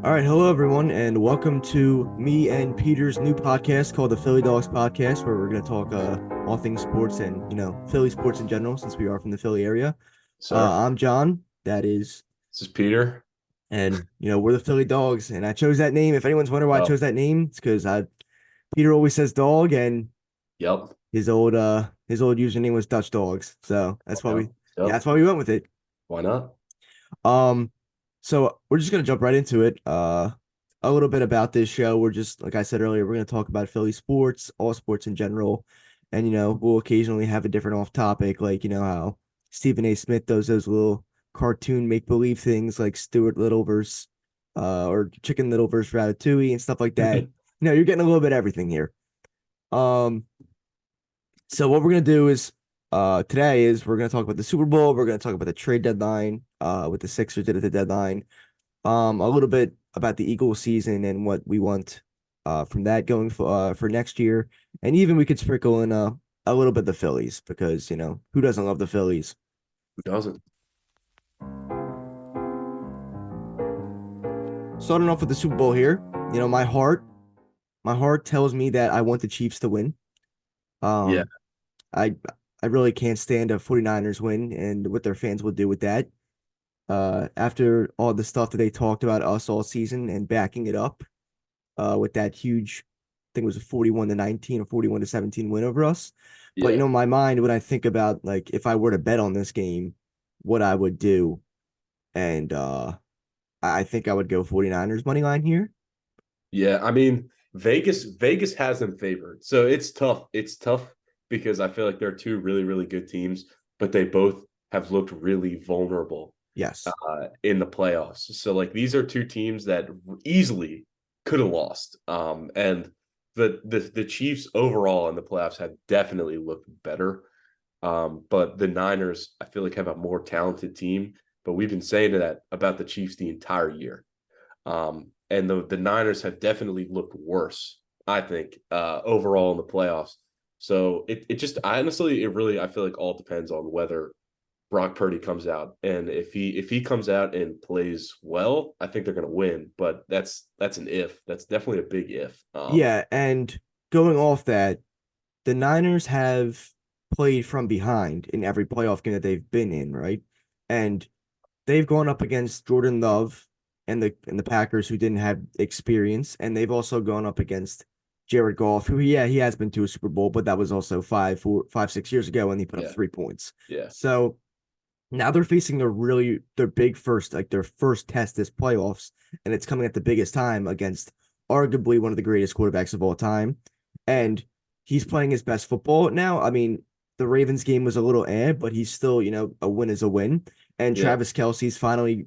All right, hello everyone, and welcome to me and Peter's new podcast called the Philly Dogs Podcast, where we're going to talk all things sports and Philly sports in general, since we are from the Philly area. Sir, I'm John, that is, this is Peter. and we're the Philly Dogs, and I chose that name. If anyone's wondering why I Oh, chose that name, it's because I Peter always says dog, and yep. his old username was Dutch Dogs, so that's why Yep. we yeah Yep. that's why we went with it. Why not? Um, so we're just gonna jump right into it. A little bit about this show. We're just, like I said earlier, we're gonna talk about Philly sports, all sports in general, and we'll occasionally have a different off topic, like how Stephen A. Smith does those little cartoon make believe things like Stuart Little versus or Chicken Little versus Ratatouille and stuff like that. You're getting a little bit of everything here. Um, so what we're gonna do is today is we're gonna talk about the Super Bowl. We're gonna talk about the trade deadline, with the Sixers did at the deadline. A little bit about the Eagles season and what we want from that going for next year. And even we could sprinkle in a little bit the Phillies because, who doesn't love the Phillies? Who doesn't? Starting off with the Super Bowl here, my heart tells me that I want the Chiefs to win. Yeah. Um, I I really can't stand a 49ers win and what their fans will do with that. After all the stuff that they talked about us all season and backing it up, with that huge, I think it was a 41-19 or 41-17 win over us. But Yeah. in my mind, when I think about like if I were to bet on this game, what I would do, and I think I would go 49ers money line here. Yeah. I mean, Vegas has them favored. So it's tough. It's tough because I feel like they're two really, really good teams, but they both have looked really vulnerable Yes. in the playoffs. So like these are two teams that easily could have lost. And the Chiefs overall in the playoffs have definitely looked better. But the Niners, I feel like, have a more talented team. But we've been saying that about the Chiefs the entire year. And the Niners have definitely looked worse, I think, overall in the playoffs. So it just honestly, it really, I feel like all depends on whether Brock Purdy comes out. And if he comes out and plays well, I think they're gonna win. But that's an if. That's definitely a big if. Yeah, and going off that, the Niners have played from behind in every playoff game that they've been in, right? And they've gone up against Jordan Love and the Packers who didn't have experience, and they've also gone up against Jared Goff, who yeah, he has been to a Super Bowl, but that was also 6 years ago, and he put up Yeah, 3 points. yeah, So now they're facing their big first, like their first test this playoffs, and it's coming at the biggest time against arguably one of the greatest quarterbacks of all time. And he's playing his best football now. I mean, the Ravens game was a little but he's still, a win is a win. And yeah, Travis Kelce's finally,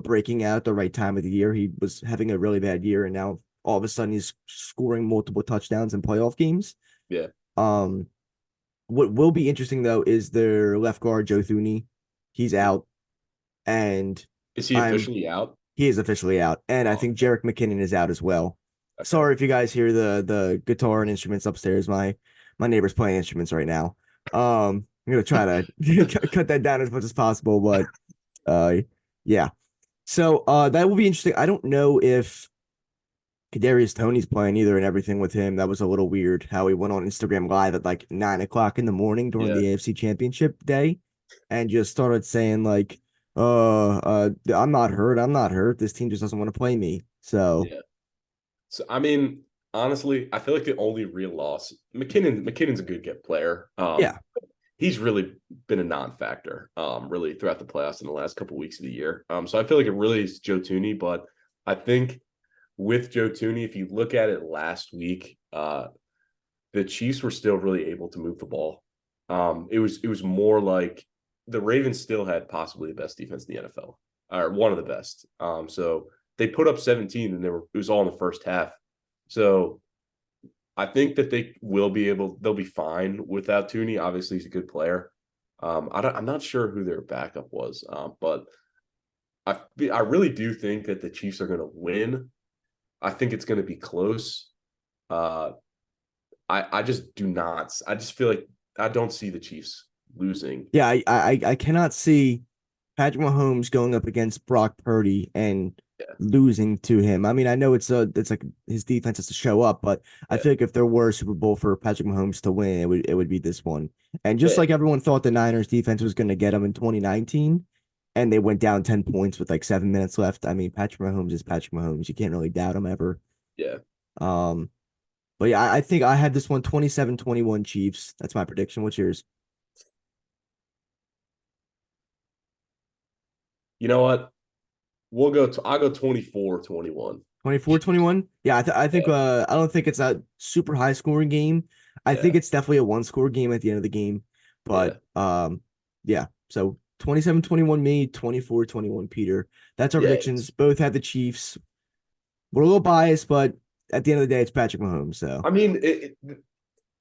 breaking out at the right time of the year. He was having a really bad year, and now all of a sudden he's scoring multiple touchdowns in playoff games. yeah. Um, what will be interesting though is their left guard Joe Thuney. He's out, and Is he I'm officially out? he is officially out, and I Oh, think Jerick McKinnon is out as well. okay. Sorry if you guys hear the guitar and instruments upstairs. My neighbor's playing instruments right now. I'm gonna try to cut that down as much as possible, but uh, yeah. So that will be interesting. I don't know if Kadarius Toney's playing either and everything with him. That was a little weird how he went on Instagram Live at like 9 o'clock in the morning during Yeah, the AFC Championship day and just started saying like, I'm not hurt. I'm not hurt. This team just doesn't want to play me. So yeah. So I mean, honestly, I feel like the only real loss McKinnon's a good get player. yeah, He's really been a non-factor, really throughout the playoffs in the last couple of weeks of the year. So I feel like it really is Joe Thuney, but I think with Joe Thuney, if you look at it last week, the Chiefs were still really able to move the ball. It was more like the Ravens still had possibly the best defense in the NFL, or one of the best. So they put up 17, and it was all in the first half. So I think that they'll be fine without Tooney. Obviously, he's a good player. I'm not sure who their backup was, but I really do think that the Chiefs are going to win. I think it's going to be close. Uh, I just do not. I just feel like I don't see the Chiefs losing. yeah. I cannot see Patrick Mahomes going up against Brock Purdy and Yeah, losing to him. I mean, I know it's like his defense has to show up, but I yeah, feel like if there were a Super Bowl for Patrick Mahomes to win, it would be this one. And just yeah, like everyone thought the Niners defense was going to get him in 2019, and they went down 10 points with like 7 minutes left. I mean, Patrick Mahomes is Patrick Mahomes. You can't really doubt him ever. yeah. Um, but yeah, I think I had this one 27-21 Chiefs. That's my prediction. What's yours? You know what? I'll go 24-21. 24-21. Yeah, I think Yeah, I don't think it's a super high scoring game. I think yeah, it's definitely a one score game at the end of the game. But yeah, yeah. So 27-21 me, 24-21 Peter. That's our yeah. predictions. Both had the Chiefs. We're a little biased, but at the end of the day, it's Patrick Mahomes. So I mean,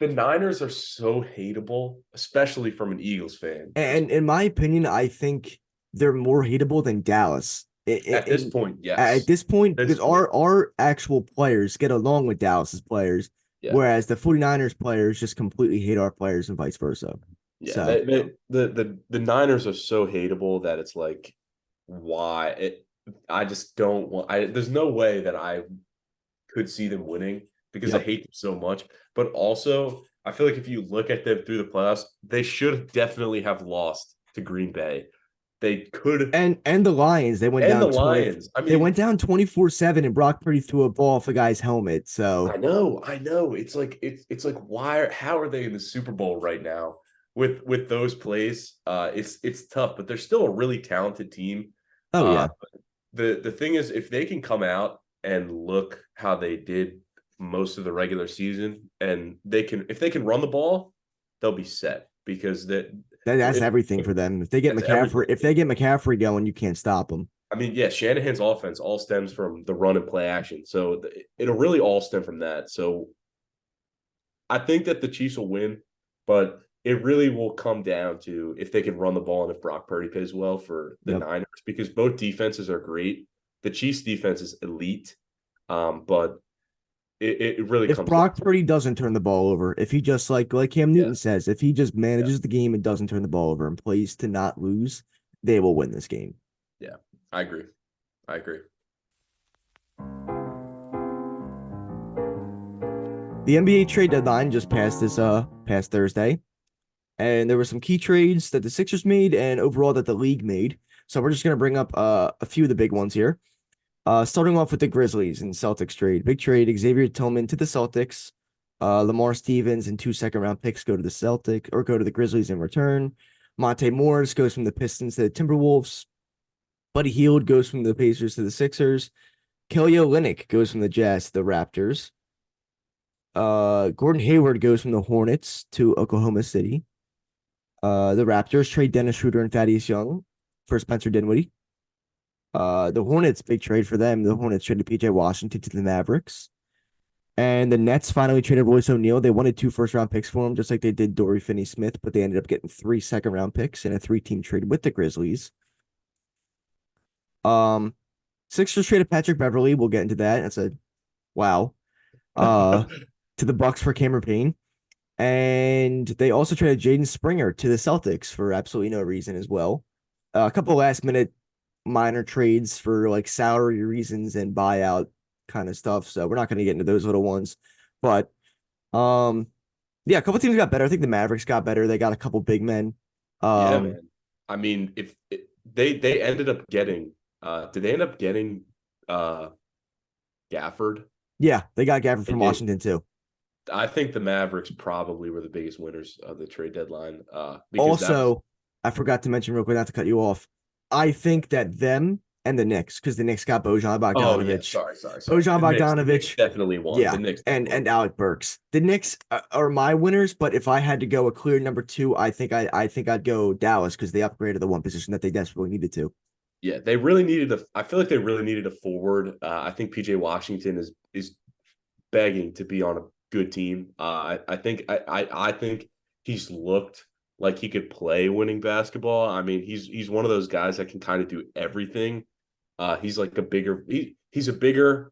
the Niners are so hateable, especially from an Eagles fan. and in my opinion, I think they're more hateable than Dallas. At this point, At yes. this point, This because point, our actual players get along with Dallas's players, yeah, whereas the 49ers players just completely hate our players and vice versa. yeah. So, The Niners are so hateable that it's like, why? I just don't want. There's no way that I could see them winning because I yep. hate them so much. But also, I feel like if you look at them through the playoffs, they should definitely have lost to Green Bay. They could, And the Lions, and the Lions. I they mean, went down 24-7 and Brock Purdy threw a ball off a guy's helmet. So, I know. It's like how are they in the Super Bowl right now with those plays? It's tough, but they're still a really talented team. oh Uh, yeah. the thing is, if they can come out and look how they did most of the regular season, and if they can run the ball, they'll be set because That's it, everything for them. that's everything. If they get McCaffrey going, you can't stop them. I mean, yeah, Shanahan's offense all stems from the run and play action, so it'll really all stem from that. So I think that the Chiefs will win, but it really will come down to if they can run the ball and if Brock Purdy plays well for the Yep. Niners, because both defenses are great. The Chiefs defense is elite, but it really If comes down Brock to, Purdy doesn't turn the ball over, if he just like Cam yeah, Newton says, if he just yeah, manages the game and doesn't turn the ball over and plays to not lose, they will win this game. yeah. I agree. I agree. The NBA trade deadline just passed this past Thursday, and there were some key trades that the Sixers made and overall that the league made. So we're just gonna bring up a few of the big ones here. Starting off with the Grizzlies and Celtics trade. Big trade, Xavier Tillman to the Celtics. Lamar Stevens and 2 second-round picks go to the go to the Grizzlies in return. Monte Morris goes from the Pistons to the Timberwolves. Buddy Hield goes from the Pacers to the Sixers. Kelly Olynyk goes from the Jazz to the Raptors. Gordon Hayward goes from the Hornets to Oklahoma City. The Raptors trade Dennis Schroeder and Thaddeus Young for Spencer Dinwiddie. The Hornets, big trade for them. The Hornets traded PJ Washington to the Mavericks. And the Nets finally traded Royce O'Neal. They wanted 2 first-round picks for him, just like they did Dory Finney-Smith, but they ended up getting 3 second-round picks in a 3-team trade with the Grizzlies. Um, Sixers traded Patrick Beverly. We'll get into that. That's a wow. Uh, to the Bucks for Cameron Payne. And they also traded Jaden Springer to the Celtics for absolutely no reason as well. A couple last minute minor trades for like salary reasons and buyout kind of stuff. So we're not going to get into those little ones. But um yeah, a couple teams got better. I think the Mavericks got better. They got a couple big men. Yeah, Um man. I mean, if they ended up getting, did they end up getting uh Gafford? yeah, they got Gavin They from did. Washington too. I think the Mavericks probably were the biggest winners of the trade deadline, because that was, Also, I forgot to mention real quick, not to cut you off. I think that them and the Knicks, because the Knicks got Bojan oh yeah, Bogdanovic. sorry. Bojan The Knicks Bogdanovic, definitely won. yeah, The Knicks and definitely won. Alec Burks. The Knicks are my winners, but if I had to go a clear number two, I think I'd go Dallas because they upgraded the one position that they desperately needed to. Yeah, they really needed a. I feel like they really needed a forward. I think PJ Washington is begging to be on a good team. I think he's looked like he could play winning basketball. I mean, he's one of those guys that can kind of do everything. He's like he's a bigger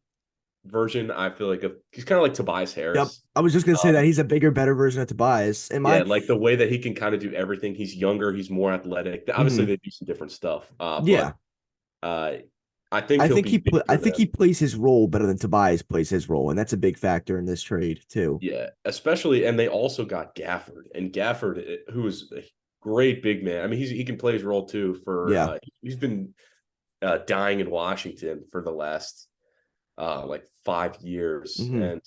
version. I feel like he's kind of like Tobias Yep, Harris. I was just gonna say that Um, he's a bigger, better version of Tobias. In yeah, my, like the way that he can kind of do everything. He's younger. He's more athletic. Obviously, mhm, they do some different stuff. yeah, Uh, I think he'll be big I for think he them. plays his role better than Tobias plays his role, and that's a big factor in this trade too. Yeah, especially, and they also got Gafford, and Gafford, who is a great big man. I mean, he can play his role too. For Yeah. he's been dying in Washington for the last like 5 years, Hmm. and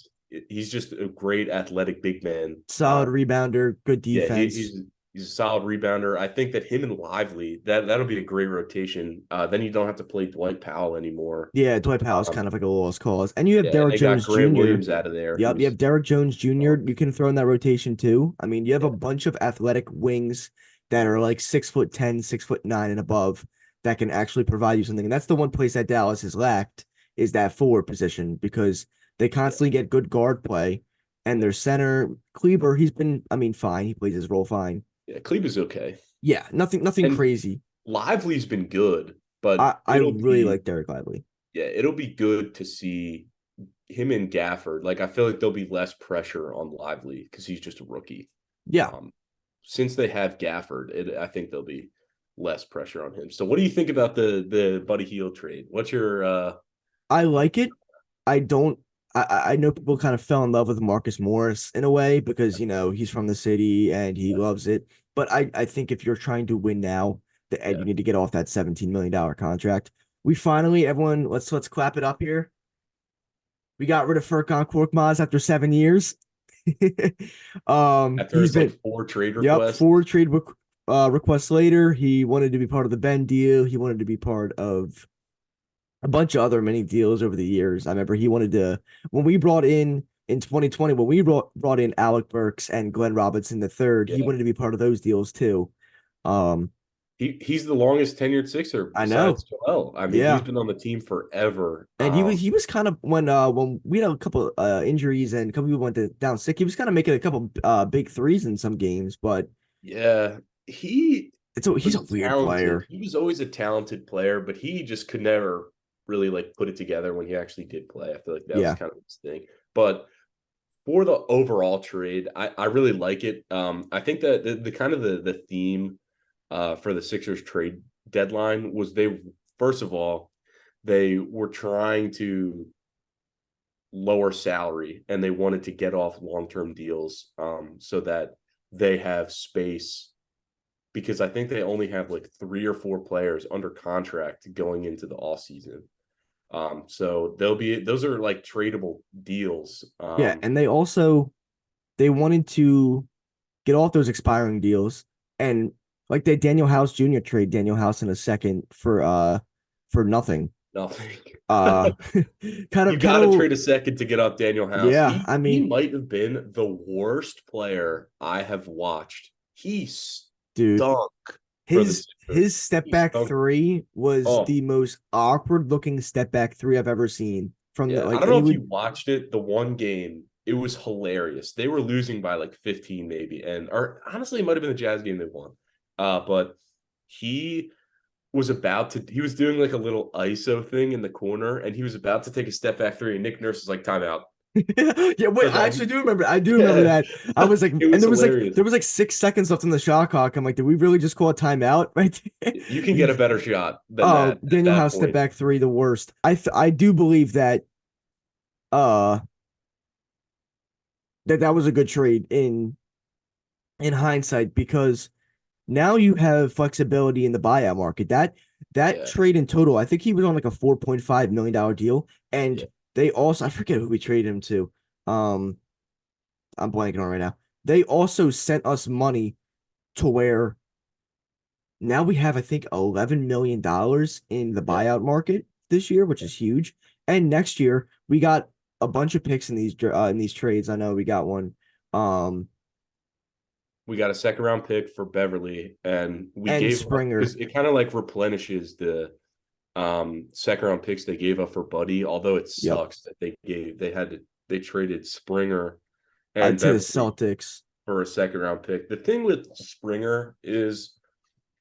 he's just a great athletic big man. Solid rebounder, good Yeah, defense. he's a solid rebounder. I think that him and Lively that'll be a great rotation. Then you don't have to play Dwight Powell anymore. Yeah, Dwight Powell's Um, kind of like a lost cause. And you have yeah, and Derrick they got Jones Grant Jr. Williams out of there, Yep, you who's have Derrick Jones Jr. um, You can throw in that rotation too. I mean, you have a yeah, bunch of athletic wings that are like 6'10", 6'9" and above that can actually provide you something. And that's the one place that Dallas has lacked is that forward position because they yeah, constantly get good guard play. And yeah, their center, Kleber, he's been, I mean, fine. He plays his role fine. yeah. Cleveland's okay, Yeah, nothing and crazy. Lively's been good, but I really like Derek Lively. it'll be good to see him and Gafford. Like I feel like there'll be less pressure on Lively because he's just a rookie. Yeah, Um, since they have Gafford, I think there'll be less pressure on him. So, what do you think about the Buddy Hield trade? What's your I like it. I don't. I know people kind of fell in love with Marcus Morris in a way because he's from the city and he loves it. But I think if you're trying to win now, Ed, yeah? you need to get off that $17 million contract. We finally, everyone, let's clap it up here. We got rid of Furkan Korkmaz after 7 years. After He's his like been four trade yep, requests, four trade requests later. He wanted to be part of the Ben deal. He wanted to be part of a bunch of other mini deals over the years. I remember he wanted to when we brought in 2020 when we brought in Alec Burks and Glenn Robinson the third. He yeah, wanted to be part of those deals too. Um, he's the longest tenured Sixer I know, besides Joel. I mean, he's yeah, been on the team forever. and he was kind of when we had a couple injuries and a couple people down sick. He was kind of making a couple big threes in some games, but Yeah, he he's a was weird talented. player. He was always a talented player, but he just could never really like put it together when he actually did play. I feel like that was Yeah, kind of his thing. But for the overall trade, I really like it. I think that the kind of the theme for the Sixers trade deadline was they first of all they were trying to lower salary and they wanted to get off long-term deals so that they have space because I think they only have like 3 or 4 players under contract going into the off season. So those are like tradable deals. yeah, and they wanted to get off those expiring deals and like they Daniel House Jr. trade Daniel House in a second for nothing. Nothing. Uh kind You of kind got to of trade a second to get off Daniel House. yeah, He I he mean, might have been the worst player I have watched. He dude, stunk for the his Sixers. step He back stunk. three was Oh the most awkward looking step back three I've ever seen from the yeah, I like don't and know he if you would watched it. The one game, it was hilarious. They were losing by like 15 maybe, and or honestly, it might have been the Jazz game they won. But he he was doing like a little ISO thing in the corner, and he was about to take a step back three, and Nick Nurse is like timeout yeah, wait, for I actually them. do remember. I do remember Yeah, that. I was like, it and was there was like hilarious. there was like 6 seconds left in the shot clock. I'm like, did we really just call a timeout right there? You can get a better shot than Oh, that at Daniel that House step point. back three, the worst. I do believe uh that was a good trade in hindsight because now you have flexibility in the buyout market. That Yeah, trade in total, I think he was on like a $4.5 million deal, and yeah. they also I forget who we traded him to. Um, I'm blanking on right now. They also sent us money to where now we have I think $11 million in the Yeah, buyout market this year, which is huge. And next year we got a bunch of picks in these trades. I know we got one. Um, we got a second round pick for Beverly, and we and gave up because Springer. it kind of like replenishes the second round picks they gave up for Buddy. Although it Yep. sucks that they traded Springer and To the Beverly Celtics. for a second round pick. The thing with Springer is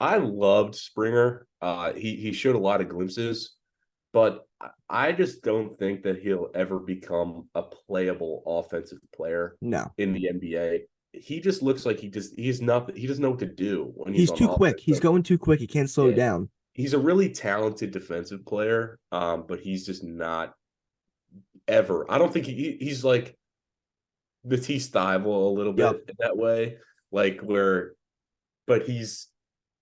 I loved Springer. He showed a lot of glimpses, but I just don't think that he'll ever become a playable offensive player No. in the NBA. He just looks like he doesn't know what to do when he's He's on too quick. offense. He's So going too quick. He can't slow yeah, down. he's a really talented defensive player, but he's just not ever. I don't think he's like Matisse Thybulle a little Yep. bit in that way, like where, but he's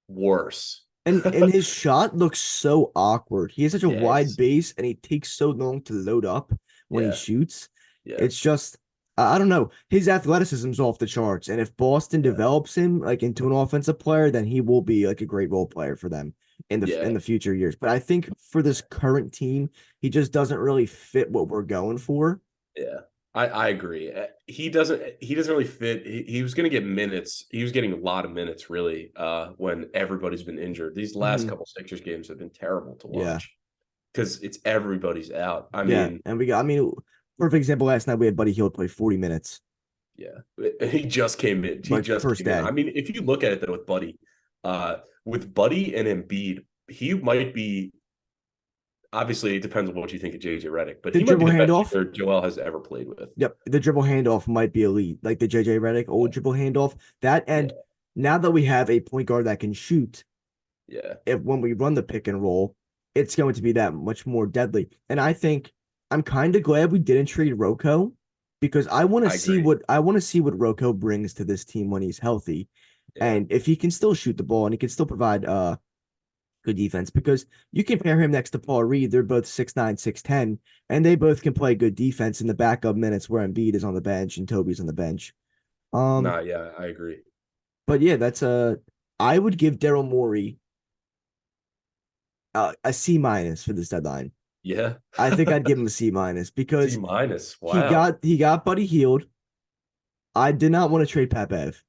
worse. And his shot looks so awkward. He has such a wide Yes. base and he takes so long to load up when he Yeah. shoots. Yeah. It's just I don't know. His athleticism's off the charts. And if Boston Yeah. develops him like into an offensive player, then he will be like a great role player for them in Yeah. the future years. But I think for this current team, he just doesn't really fit what we're going for. Yeah. I agree. He doesn't really fit. He was going to get minutes. He was getting a lot of minutes really when everybody's been injured. These last Mhm. couple Sixers games have been terrible to Yeah. watch because it's everybody's out. I Yeah. mean, And we got I mean, perfect example last night we had Buddy Hield play 40 minutes. yeah, he just came in. He Like just first came in. I day. mean, if you look at it though with Buddy and Embiid, he might be. Obviously, it depends on what you think of JJ Redick, but The he might be dribble the best handoff. shooter Joel has ever played with. Yep, the dribble handoff might be elite, like the JJ Redick Yeah, old dribble handoff. That yeah, and now that we have a point guard that can shoot, yeah. if when we run the pick and roll, it's going to be that much more deadly. And I think I'm kind of glad we didn't trade Rocco because I agree. I want to see what Rocco brings to this team when he's healthy, Yeah, and if he can still shoot the ball and he can still provide good defense because you can pair him next to Paul Reed. They're both 6'9", 6'10", and they both can play good defense in the backup minutes where Embiid is on the bench and Toby's on the bench. Um, nah, yeah, I agree. but yeah, that's I would give Daryl Morey a C minus for this deadline. Yeah, I think I'd give him a C minus C because minus. Wow. he got Buddy Healed. I did not want to trade Pat Bev.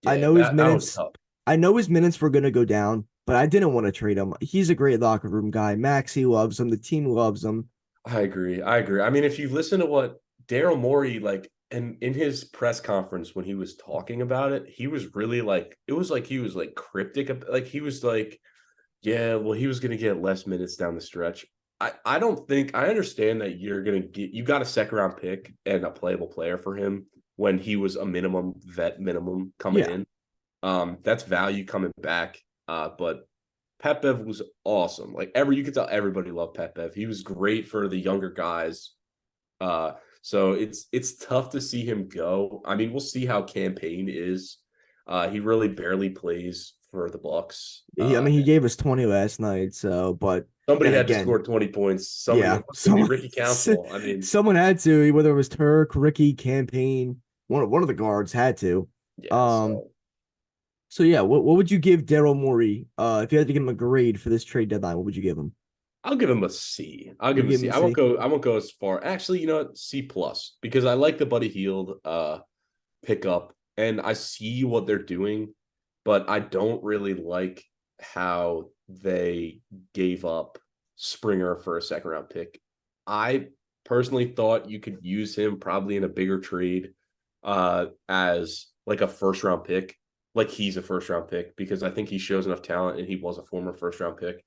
I Yeah, know his that was minutes. tough. I know his minutes were going to go down, but I didn't want to trade him. He's a great locker room guy. Maxie loves him. The team loves him. I agree. I agree. I mean, if you listen to what Daryl Morey like, and in his press conference when he was talking about it, he was really like, it was like he was like cryptic. Like he was like, yeah, well, he was going to get less minutes down the stretch. I don't think I understand that you're going to get, you got a second round pick and a playable player for him when he was a minimum vet minimum coming Yeah, in. That's value coming back. But Pat Bev was awesome. Like you could tell everybody loved Pat Bev. He was great for the younger guys. Uh, so it's tough to see him go. I mean, we'll see how campaign is. He really barely plays for the Bucks. I mean, he gave us 20 last night. So, but Somebody then had to again, score 20 points. Somebody, yeah, it was going to be someone Ricky Council. I mean, someone had to, whether it was Turk, Ricky, campaign, one of the guards had to. yeah. Um, So so yeah, what would you give Daryl Morey? If you had to give him a grade for this trade deadline, what would you give him? I'll give him a C. I'll You give him a give him C. a I won't C. go. I won't go as far. Actually, you know what? C plus because I like the Buddy Heald pickup and I see what they're doing, but I don't really like how they gave up Springer for a second round pick. I personally thought you could use him probably in a bigger trade as like a first round pick, like he's a first round pick because I think he shows enough talent and he was a former first round pick.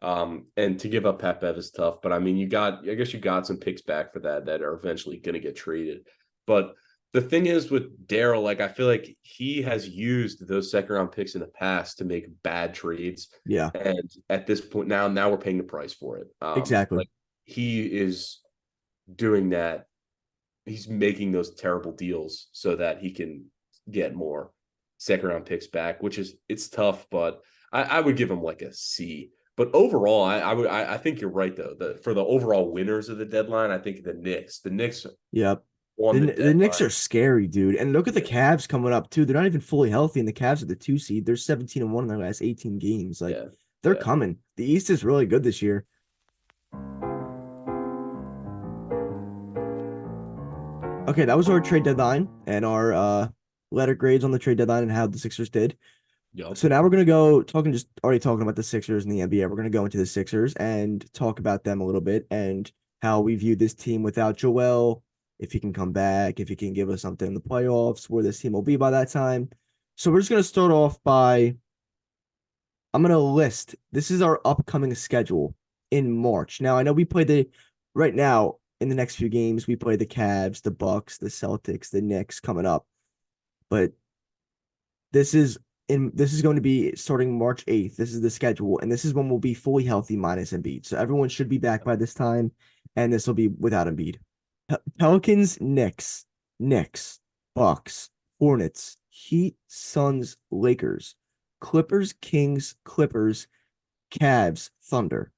And to give up Pat Bev is tough, but I mean, I guess you got some picks back for that are eventually going to get traded. But the thing is with Daryl, like I feel like he has used those second round picks in the past to make bad trades, Yeah, and at this point now we're paying the price for it. exactly. Like he is doing that. He's making those terrible deals so that he can get more second round picks back, which is it's tough, but I would give him like a C. But overall, I think you're right though. For the overall winners of the deadline, I think the Knicks Yep. won the The Knicks deadline. are scary, dude. And look at the Yeah, Cavs coming up too. They're not even fully healthy, and the Cavs are the 2 seed. They're 17-1 in their last 18 games. Like yeah, they're yeah. coming. The East is really good this year. Okay, that was our trade deadline and our letter grades on the trade deadline and how the Sixers did. Yup. So now we're gonna go talking just already talking about the Sixers and the NBA. We're gonna go into the Sixers and talk about them a little bit and how we view this team without Joel, if he can come back, if he can give us something in the playoffs, where this team will be by that time. So we're just gonna start off by I'm gonna list this is our upcoming schedule in March. Now I know we play the right now in the next few games, we play the Cavs, the Bucks, the Celtics, the Knicks coming up. But this is and this is going to be starting March 8th. This is the schedule, and this is when we'll be fully healthy minus Embiid. So everyone should be back by this time, and this will be without Embiid. Pelicans, Knicks, Bucks, Hornets, Heat, Suns, Lakers, Clippers, Kings, Clippers, Cavs, Thunder.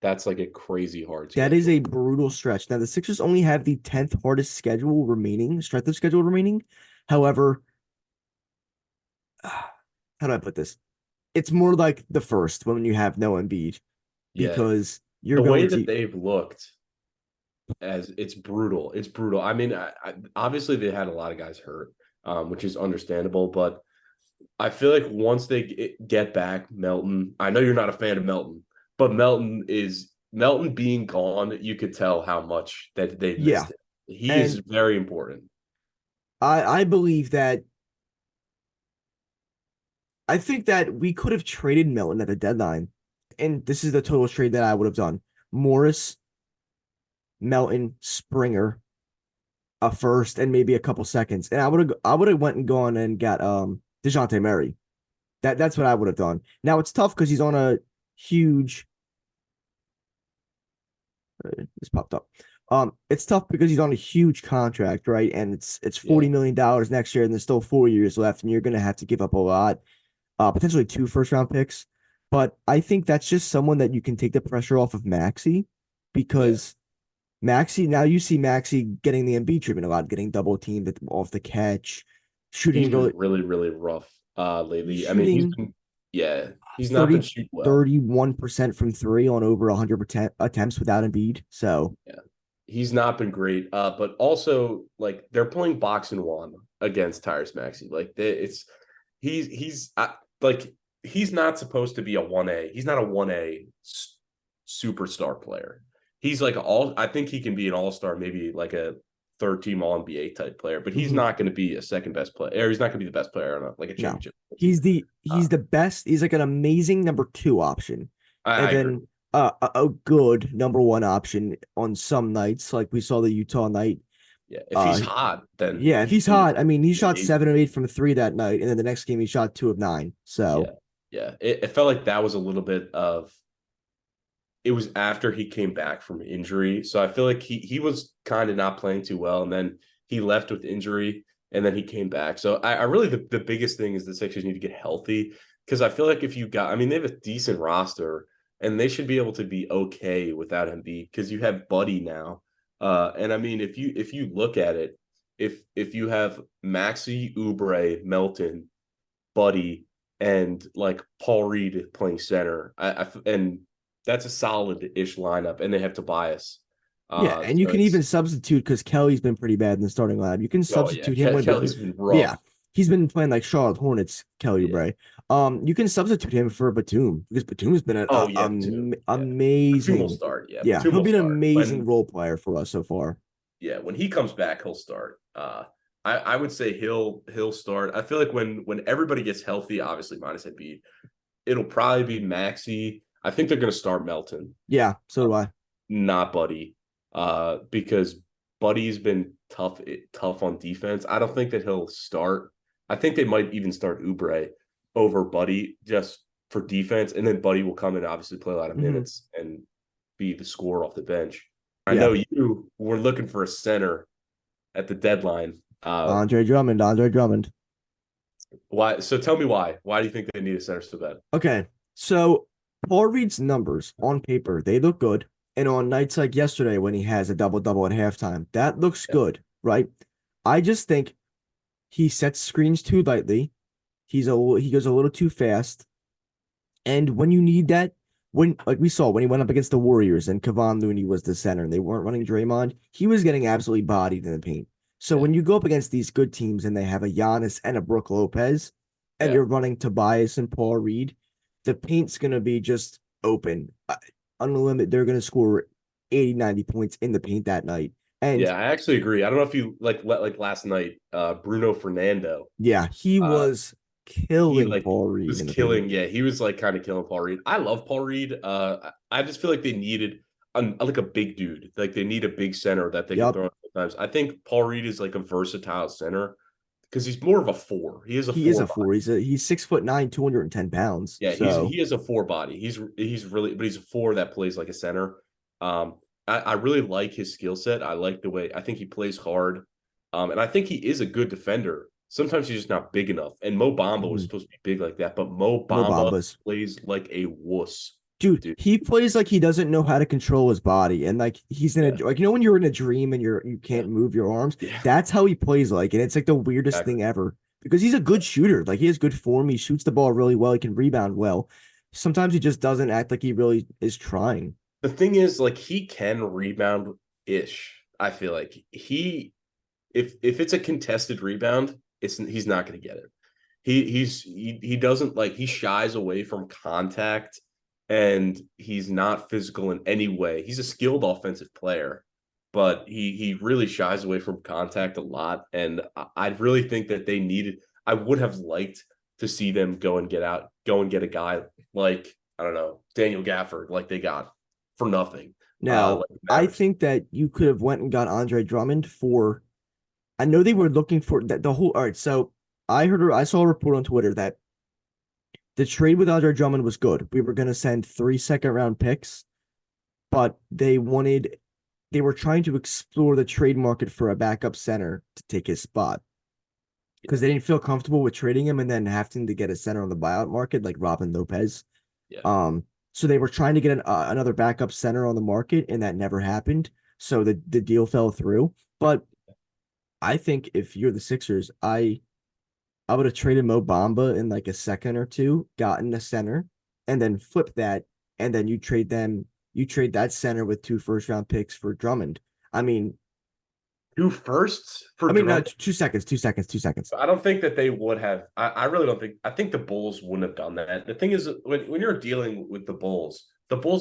That's like a crazy hard That is schedule. a brutal stretch. Now the Sixers only have the 10th hardest schedule remaining, strength of schedule remaining. However, how do I put this? It's more like the first when you have no Embiid Yeah. because you're The way going that to, they've looked as it's brutal. It's brutal. I mean, obviously they had a lot of guys hurt, which is understandable, but I feel like once they get back Melton, I know you're not a fan of Melton, but Melton being gone, you could tell how much that they yeah. missed it. He is And very important. I believe that I think that we could have traded Milton at the deadline. And this is the total trade that I would have done. Morris, Melton, Springer, a first, and maybe a couple seconds. And I would have went and gone and got DeJounte Murray. That's what I would have done. Now it's tough because he's on a huge this popped up. It's tough because he's on a huge contract, right? And it's Yeah. $40 million next year, and there's still 4 years left, and you're gonna have to give up a lot, potentially two first round picks. But I think that's just someone that you can take the pressure off of Maxi Yeah. because Maxi, now you see Maxi getting the MB treatment a lot, getting double teamed off the catch, He's shooting been really, really, really rough he's lately. I mean, shooting yeah, he's not been 30, shooting well. 31% from three on over 100% attempts without Embiid. So Yeah. He's not been great. But also like they're playing box and one against Tyrese Maxey. Like it's he's like he's not supposed to be a 1A. He's not a 1A superstar player. He's like all I think he can be an all-star, maybe like a third team all NBA type player, but he's mhm. not going to be a second best player, or he's not going to be the best player on like a No, championship team. he's Uh, the best. He's like an amazing number two option, and I agree. then a good number one option on some nights, like we saw the Utah night. Yeah. If he's Uh, hot, then yeah, if he's he's hot, I mean, he shot amazing. 7 of 8 from three that night, and then the next game he shot 2 of 9. Yeah. So Yeah. It felt like that was a little bit of it was after he came back from injury. So I feel like he was kind of not playing too well. And then he left with injury and then he came back. So I really the biggest thing is the Sixers need to get healthy. Because I feel like if you got I mean, they have a decent roster and they should be able to be okay without Embiid because you have Buddy now. And I mean if you look at it, if you have Maxi, Oubre, Melton, Buddy, and like Paul Reed playing center. And that's a solid-ish lineup, and they have Tobias. yeah, and you So can even substitute because Kelly's been pretty bad in the starting lineup. You can yeah, substitute him when, Kelly's been yeah, rough. he's been playing like Charlotte Hornets, Kelly Yeah. Oubre. You can substitute him for Batum because Batum's been Oh yeah, Batum. Yeah, Batum will amazing. start. Yeah, Yeah, Batum he'll will be an start amazing when role player for us so far. yeah when he comes back, he'll start. I would say he'll start. I feel like when everybody gets healthy, obviously minus Embiid, it'll probably be Maxi. I think they're going to start Melton. Yeah, so do I. Not Buddy, because Buddy's been tough on defense. I don't think that he'll start. I think they might even start Oubre over Buddy just for defense, and then Buddy will come and obviously play a lot of Hmm. minutes and be the scorer off the bench. I Yeah, know you were looking for a center at the deadline. Andre Drummond, Andre Drummond. Why? So tell me why. Why do you think they need a center so bad? Okay, so Paul Reed's numbers on paper, they look good. And on nights like yesterday when he has a double double at halftime, that looks Yeah, good, right? I just think he sets screens too lightly. He goes a little too fast. And when you need that, when like we saw when he went up against the Warriors and Kevon Looney was the center and they weren't running Draymond, he was getting absolutely bodied in the paint. So yeah, when you go up against these good teams and they have a Giannis and a Brook Lopez, and yeah. you're running Tobias and Paul Reed, the paint's gonna be just open, unlimited. They're gonna score 80, 90 points in the paint that night. And Yeah, I actually agree. I don't know if you like last night, Bruno Fernando. yeah, he Uh, was he killing like Paul Reed was in the paint. killing. Yeah, he was like kind of killing Paul Reed. I love Paul Reed. I just feel like they needed like a big dude. Like they need a big center that they can Yep. throw in sometimes. I think Paul Reed is like a versatile center because he's more of a four. He is a He is four a body. four. He's 6'9", 210 pounds. Yeah, So he is a four body. He's really, but he's a four that plays like a center. Um, I really like his skill set. I like the way I think he plays hard, and I think he is a good defender. Sometimes he's just not big enough. And Mo Bamba was mhm. supposed to be big like that, but Mo Mo Bamba Bambas. plays like a wuss, Dude, dude. he plays like he doesn't know how to control his body, and like he's in Yeah, a like when you're in a dream and you yeah, can't move your arms. yeah. That's how he plays like, and it's like the weirdest Exactly. thing ever because he's a good shooter. Like he has good form. He shoots the ball really well. He can rebound well. Sometimes he just doesn't act like he really is trying. The thing is, like he can rebound ish. I feel like if it's a contested rebound, he's not going to get it. He doesn't like he shies away from contact and he's not physical in any way. He's a skilled offensive player, but he really shies away from contact a lot. And I really think that they needed. I would have liked to see them go and get a guy like I don't know Daniel Gafford, like they got for nothing. Now, Like the I Mavericks. think that you could have went and got Andre Drummond for. I know they were looking for that the whole. All right, so I saw a report on Twitter that the trade with Andre Drummond was good. We were going to send 3 second-round picks, but they were trying to explore the trade market for a backup center to take his spot because Yeah, they didn't feel comfortable with trading him and then having to get a center on the buyout market like Robin Lopez. yeah. So they were trying to get another backup center on the market, and that never happened. So the deal fell through. But I think if you're the Sixers, I would have traded Mo Bamba in like a second or two, gotten a center, and then flip that, and then you trade that center with 2 first round picks for Drummond. I mean, Two firsts for no, Drummond. 2 seconds, 2 seconds, 2 seconds. I don't think that they would have. I really don't think. I think the Bulls wouldn't have done that. The thing is, when you're dealing with the Bulls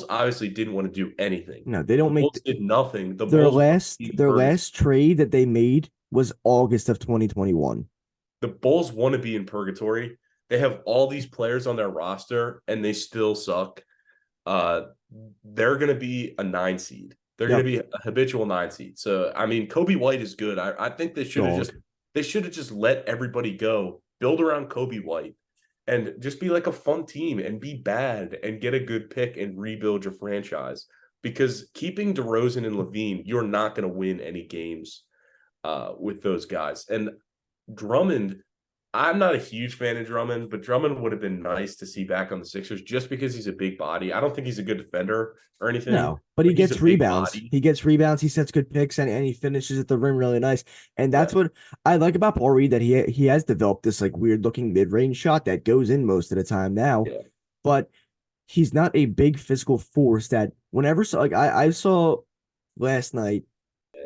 obviously didn't want to do anything. No, they The don't make Bulls did nothing. The their Bulls want to last be their purgatory. last trade that they made was August of 2021. The Bulls want to be in purgatory. They have all these players on their roster, and they still suck. Uh, they're going to be a 9 seed. They're going to Yep, be a habitual 9 seed. So I mean, Kobe White is good. I think dog. they should have just let everybody go, build around Kobe White, and just be like a fun team and be bad and get a good pick and rebuild your franchise. Because keeping DeRozan and Levine, you're not going to win any games with those guys. And Drummond, I'm not a huge fan of Drummond, but Drummond would have been nice to see back on the Sixers just because he's a big body. I don't think he's a good defender or anything, No, but he but he's a gets big rebounds. body. He gets rebounds. He sets good picks and he finishes at the rim really nice. And Yeah, that's what I like about Paul Reed that he has developed this like weird looking mid range shot that goes in most of the time now. yeah, But he's not a big physical force that whenever so like I saw last night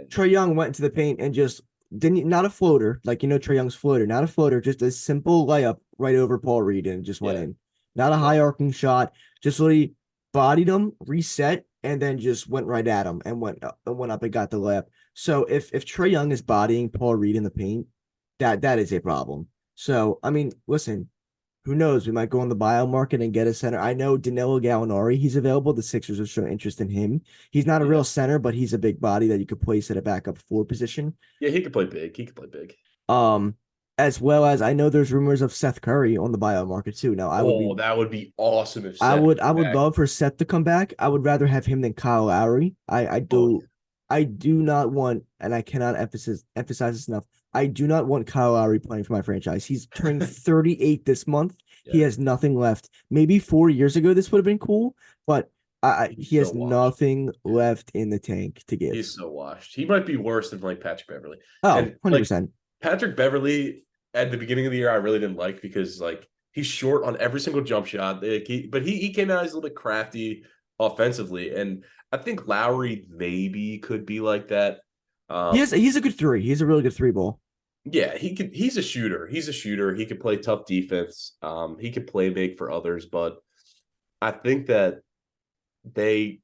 Trae Young went into the paint and just didn't not a floater like Trae Young's floater, not a floater, just a simple layup right over Paul Reed and just went yeah, in. Not a yeah. high arcing shot, just literally bodied him, reset, and then just went right at him and went up and got the layup. So if Trae Young is bodying Paul Reed in the paint, that is a problem. So I mean, listen, who knows? We might go on the buyout market and get a center. I know Danilo Gallinari, he's available. The Sixers have shown interest in him. He's not a Yeah. real center, but he's a big body that you could place at a backup four position. Yeah, he could play big. He could play big. Um, as well as I know there's rumors of Seth Curry on the buyout market too. Now Oh, that would be awesome if I Seth would I came would back. love for Seth to come back. I would rather have him than Kyle Lowry. Oh yeah, I do not want, and I cannot emphasize this enough. I do not want Kyle Lowry playing for my franchise. He's turning 38 this month. He yeah. has nothing left. Maybe 4 years ago this would have been cool, but He's he so has washed. nothing Yeah, left in the tank to give. he's so washed. He might be worse than like Patrick Beverly. Oh, And like 100%. Patrick Beverly at the beginning of the year, I really didn't like because like he's short on every single jump shot. Like, but he came out as a little bit crafty offensively, and I think Lowry maybe could be like that. Um, He's a good three. He's a really good three ball. yeah, he could. He's a shooter. He's a shooter. He could play tough defense. He could play make for others, but I think that they.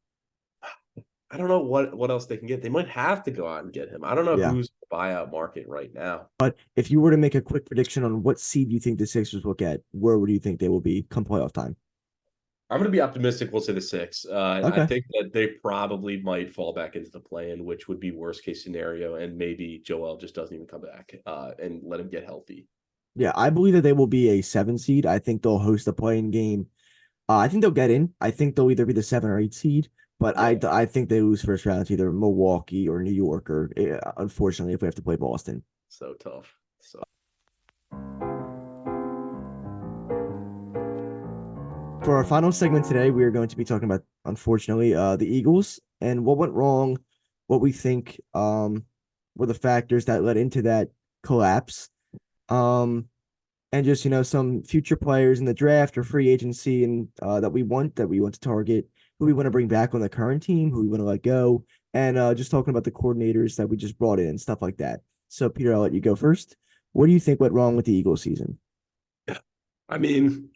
I don't know what else they can get. They might have to go out and get him. I don't know Yeah. who's in the buyout market right now. But if you were to make a quick prediction on what seed you think the Sixers will get, where would you think they will be come playoff time? I'm going to be optimistic. We'll say the 6. I Okay. think that they probably might fall back into the play-in, which would be worst case scenario, and maybe Joel just doesn't even come back and let him get healthy. Yeah, I believe that they will be a 7 seed. I think they'll host a playing game. I think they'll get in. I think they'll either be the 7 or 8 seed, but Yeah, I think they lose first round to either Milwaukee or New York, or unfortunately, if we have to play Boston. so tough. So For our final segment today, we are going to be talking about, unfortunately, the Eagles and what went wrong, what we think were the factors that led into that collapse. Um, and just some future players in the draft or free agency, and that we want to target, who we want to bring back on the current team, who we want to let go, and just talking about the coordinators that we just brought in and stuff like that. So, Peter, I'll let you go first. What do you think went wrong with the Eagles season? I mean,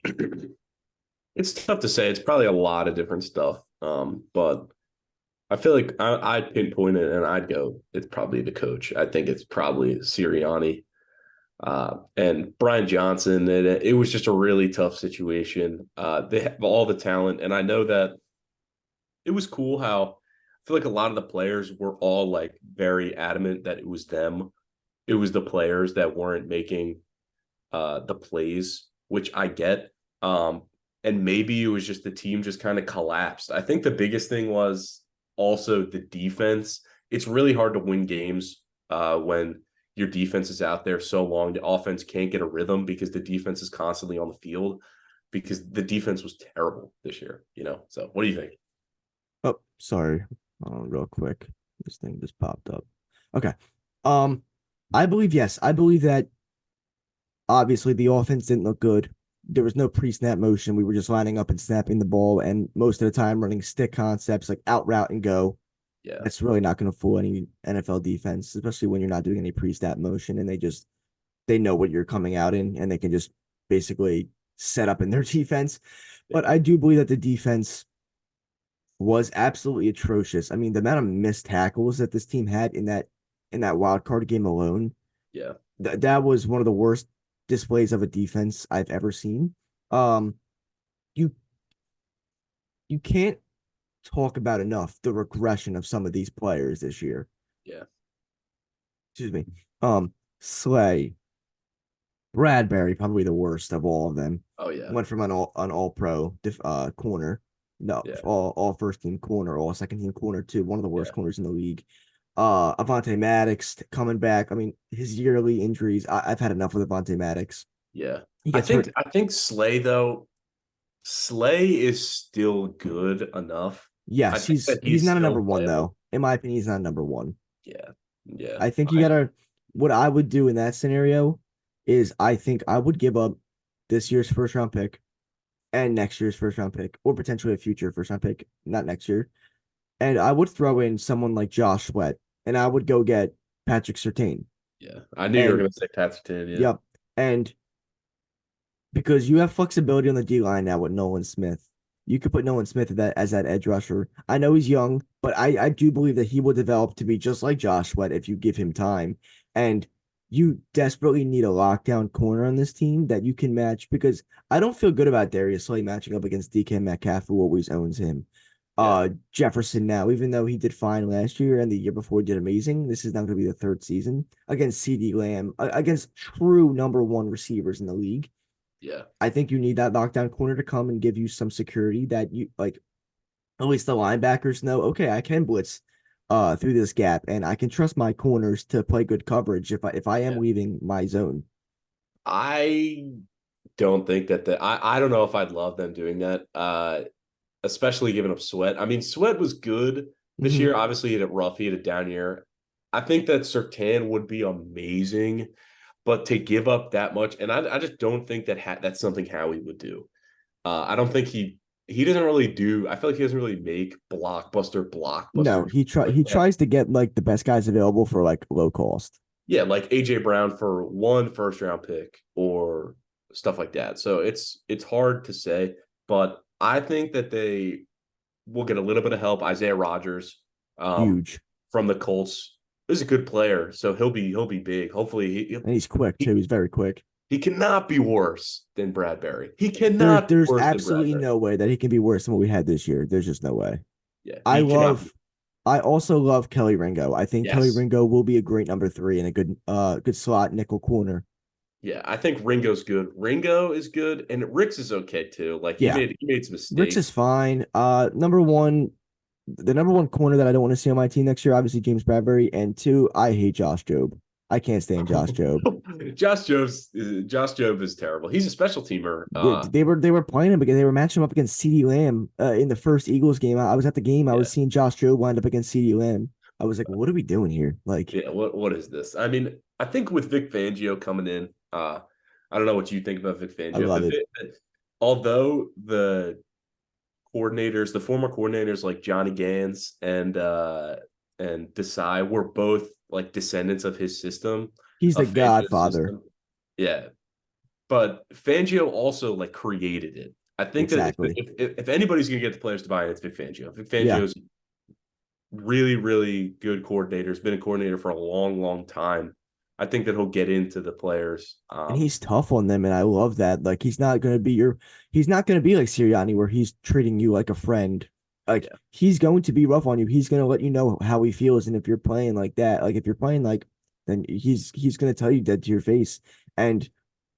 it's tough to say. It's probably a lot of different stuff. But I feel like I'd pinpoint it and I'd go, it's probably the coach. I think it's probably Sirianni. And Brian Johnson, it was just a really tough situation. They have all the talent, and I know that it was cool how I feel like a lot of the players were all like very adamant that it was them. It was the players that weren't making the plays, which I get. And maybe it was just the team just kind of collapsed. I think the biggest thing was also the defense. It's really hard to win games when your defense is out there so long. The offense can't get a rhythm because the defense is constantly on the field because the defense was terrible this year, you know? So what do you think? Oh, sorry. Real quick. This thing just popped up. Okay. Um, I believe, yes. I believe that obviously the offense didn't look good. There was no pre-snap motion. We were just lining up and snapping the ball, and most of the time running stick concepts like out route and go. Yeah. That's really not going to fool any NFL defense, especially when you're not doing any pre-snap motion and they know what you're coming out in, and they can just basically set up in their defense. Yeah. But I do believe that the defense was absolutely atrocious. I mean, the amount of missed tackles that this team had in that wild card game alone, Yeah. that was one of the worst displays of a defense I've ever seen. Um, you you can't talk about enough the regression of some of these players this year. Yeah. Excuse me. Slay, Bradbury, probably the worst of all of them. Oh, yeah. Went from an all pro corner, no, Yeah. all first team corner, all second team corner to one of the worst Yeah. corners in the league. Avante Maddox coming back. I mean, his yearly injuries. I've had enough with Avante Maddox. Yeah. He I gets think hurt. I think Slay though, Slay is still good enough. I Yes, think he's that he's he's not a number still one playable. though. In my opinion, he's not a number one. Yeah. Yeah. I think you I gotta. What I would do in that scenario is I think I would give up this year's first round pick and next year's first round pick, or potentially a future first round pick, not next year. And I would throw in someone like Josh Sweat, and I would go get Patrick Surtain. yeah. I knew you were And gonna say Paxton, yeah. yep, and because you have flexibility on the D line now with Nolan Smith, you could put Nolan Smith as that edge rusher. I know he's young, but I do believe that he will develop to be just like Josh Sweat if you give him time. And you desperately need a lockdown corner on this team that you can match, because I don't feel good about Darius Slay matching up against DK Metcalf, who always owns him. Yeah. Jefferson now, even though he did fine last year and the year before he did amazing, this is now going to be the third season against CD Lamb, against true number one receivers in the league. Yeah. I think you need that lockdown corner to come and give you some security that you like. At least the linebackers know, okay, I can blitz through this gap, and I can trust my corners to play good coverage if I am Yeah. leaving my zone. I don't think that I don't know if I'd love them doing that. Especially giving up Sweat. I mean, Sweat was good this Mm-hmm. year. Obviously, he had it rough. He had a down year. I think that Sertan would be amazing, but to give up that much, and I just don't think that that's something Howie would do. I don't think he doesn't really do. I feel like he doesn't really make No, blockbuster he like that. tries to get like the best guys available for like low cost. Yeah, like AJ Brown for one first round pick or stuff like that. So it's hard to say, but I think that they will get a little bit of help. Isaiah Rogers Huge. from the Colts is a good player, so he'll be big. Hopefully And he's quick too. he He's very quick. He cannot be worse than Bradbury. He cannot be There's worse than absolutely Bradbury. no way that he can be worse than what we had this year. There's just no way. Yeah, I he cannot be. love I also love Kelly Ringo. I think Kelly Yes. Ringo will be a great number three and a good slot nickel corner. Yeah, I think Ringo's good. Ringo is good, and Ricks is okay too. Like Yeah. he made some Ricks is mistakes. fine. The number one corner that I don't want to see on my team next year, obviously James Bradbury, and two, I hate Josh Jobe. I can't stand Josh Jobe. Josh Jobe is terrible. He's a special teamer. They were playing him because they were matching him up against CeeDee Lamb in the first Eagles game. I was at the game. I was Yeah, seeing Josh Jobe wind up against CeeDee Lamb. I was like, what are we doing here? Like, yeah. What is this? I mean, I think with Vic Fangio coming in, I don't know what you think about Vic I Fangio, love but it. although the former coordinators like Johnny Gans and Desai were both like descendants of his system, He's the of Fangio's godfather. system. Yeah, but Fangio also like created it. I think that Exactly. if anybody's gonna get the players to buy in, it's Vic Fangio. Vic Yeah. Fangio's really, really good coordinator. Has been a coordinator for a long, long time. I think that he'll get into the players. And he's tough on them, and I love that. Like he's not gonna be like Sirianni where he's treating you like a friend. Like Yeah, he's going to be rough on you. He's gonna let you know how he feels, and if you're playing like that, like if you're playing like, then he's gonna tell you that to your face, and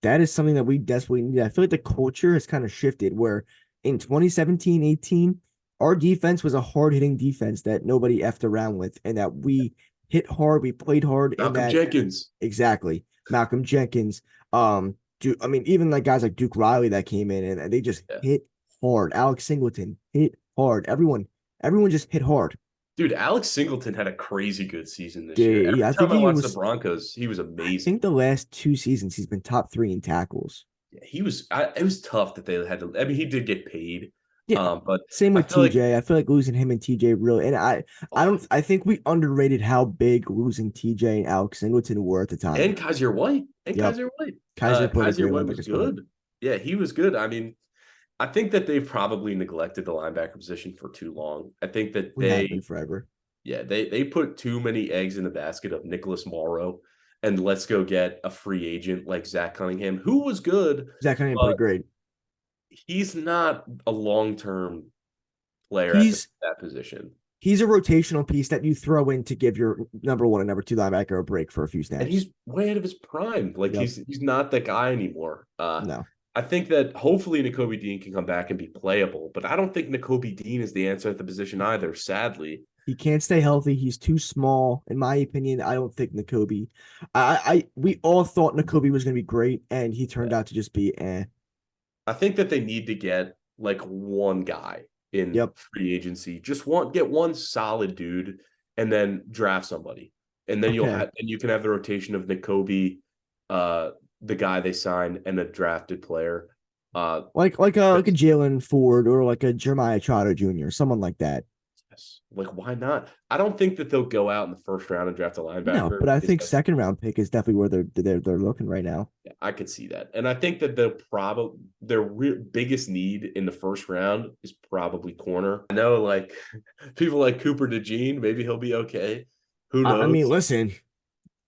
that is something that we desperately need. I feel like the culture has kind of shifted where in 2017, 18, our defense was a hard hitting defense that nobody effed around with, and that we hit hard, we played hard, and Malcolm that Jenkins. exactly. Malcolm Jenkins. I mean, even like guys like Duke Riley that came in and they just Yeah. hit hard. Alex Singleton hit hard. Everyone just hit hard. Dude, Alex Singleton had a crazy good season this year. Dude, Every I think time I he watched the was. Broncos, he was I amazing. think the last 2 seasons he's been top three in tackles. Yeah, he was. It was tough that they had to. I mean, he did get paid, Yeah. but Same I with feel like TJ. I feel like losing him and TJ really, and I oh, don't. I think we underrated how big losing TJ and Alex Singleton were at the time. and Kaiser White and Yep. Kaiser White. Kaiser played a Kaiser great White was linebacker spot. good. Yeah, he was good. I mean, I think that they've probably neglected the linebacker position for too long. I think that We have been forever. they put too many eggs in the basket of Nicholas Morrow, and let's go get a free agent like Zach Cunningham, who was good, Zach Cunningham but played great. he's not a long term player at He's that position. he's a rotational piece that you throw in to give your number one and number two linebacker a break for a few And snaps. he's way out of his prime. Like Yep. he's not that guy anymore. No, I think that hopefully N'Kobe Dean can come back and be playable, but I don't think N'Kobe Dean is the answer at the position either. Sadly, he can't stay healthy. He's too small, in my opinion. I don't think N'Kobe. We all thought N'Kobe was going to be great, and he turned out to just be eh. I think that they need to get like one guy in Yep. free agency. Just get one solid dude and then draft somebody. And then Okay. you can have the rotation of N'Kobe, uh, the guy they signed, and a drafted player. Uh, Like a Jalen Ford or like a Jeremiah Trotter Jr. Someone like that. yes. Like, why not? I don't think that they'll go out in the first round and draft a No, linebacker but I because think second round pick is definitely where they're looking right now. yeah, I could see that. And I think that their biggest need in the first round is probably corner. I know like people like Cooper DeJean, maybe he'll be okay. Who I mean, knows? listen,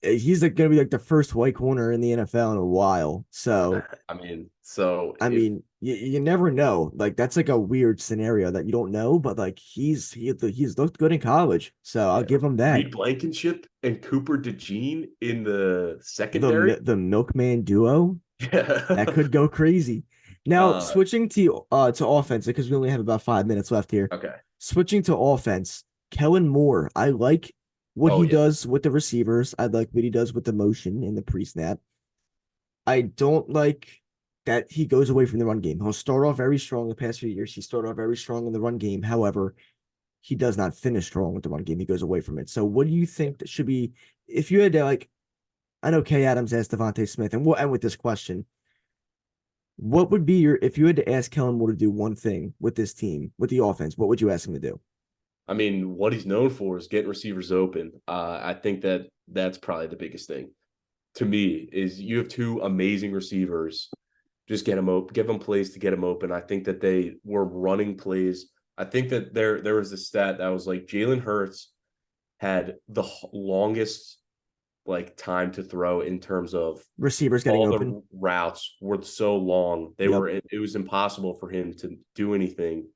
he's like going to be like the first white corner in the NFL in a while. So I mean, so I if mean, you never know. Like that's like a weird scenario that you don't know, but like he's looked good in college, so I'll yeah, give him that. Reed Blankenship and Cooper DeJean in the The secondary. the milkman duo that Yeah. could go crazy. Now uh switching to offense because we only have about 5 minutes left here. okay. Switching to offense, Kellen Moore. I like what Oh he yeah. does with the receivers. I like what he does with the motion in the pre-snap. I don't like that he goes away from the run game. He'll start off very strong the past few years. He started off very strong in the run game. However, he does not finish strong with the run game. He goes away from it. So what do you think that should be if you had to like I know Kay Adams asked Devontae Smith, and we'll end with this question. What would be your if you had to ask Kellen Moore to do one thing with this team, with the offense, what would you ask him to do? I mean, what he's known for is getting receivers open. I think that that's probably the biggest thing to me is you have two amazing receivers. Just get them open, give them plays to get them open. I think that they were running plays. I think that there was a stat that was like Jalen Hurts had the longest like time to throw in terms of Receivers getting all open. the routes were so long. Yep. It was impossible for him to do anything.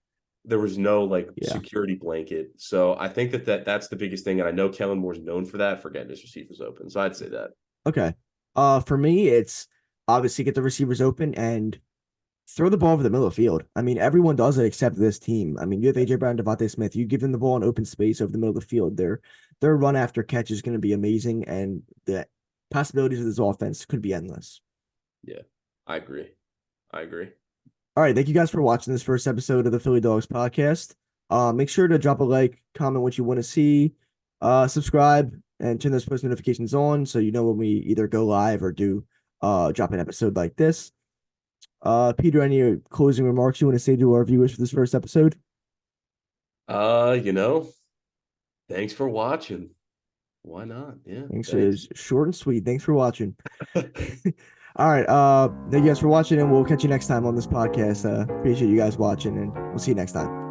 There was no like Yeah. security blanket. So I think that's the biggest thing. And I know Kellen Moore's known for that, for getting his receivers open. So I'd say that. Okay. For me, it's obviously get the receivers open and throw the ball over the middle of the field. I mean, everyone does it except this team. I mean, you have AJ Brown, Devontae Smith. You give them the ball in open space over the middle of the field. Their run after catch is going to be amazing, and the possibilities of this offense could be endless. Yeah, I agree. I agree. All right, thank you guys for watching this first episode of the Philly Dogs podcast. Make sure to drop a like, comment what you want to see, subscribe, and turn those post notifications on so you know when we either go live or do drop an episode like this. Peter, any closing remarks you want to say to our viewers for this first episode? You know, thanks for watching. Why not? Yeah, Thanks. It thanks. was short and sweet. Thanks for watching. All right. Thank you guys for watching, and we'll catch you next time on this podcast. Appreciate you guys watching, and we'll see you next time.